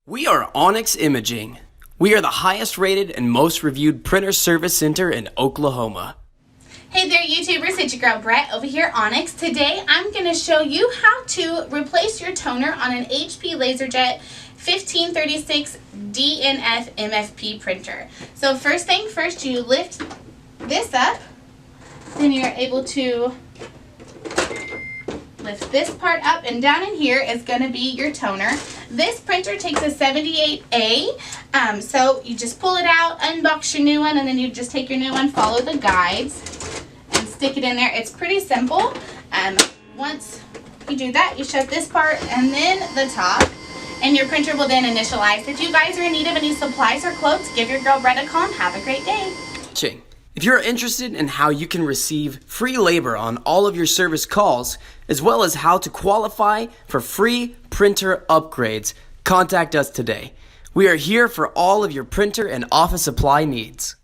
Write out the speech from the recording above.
We are Onyx Imaging. We are the highest rated and most reviewed printer service center in Oklahoma. Hey there YouTubers, it's your girl Brett over here Onyx. Today I'm going to show you how to replace your toner on an HP Laserjet 1536 DNF MFP printer. So first thing first, you lift this up, then you're able to lift this part up, and down in here is going to be your toner. This printer takes a 78A, so you just pull it out, unbox your new one, and then you just take your new one, follow the guides, and stick it in there. It's pretty simple. Once you do that, you shove this part and then the top, and your printer will then initialize. If you guys are in need of any supplies or quotes, give your girl Brett a call and have a great day. If you're interested in how you can receive free labor on all of your service calls, as well as how to qualify for free printer upgrades, contact us today. We are here for all of your printer and office supply needs.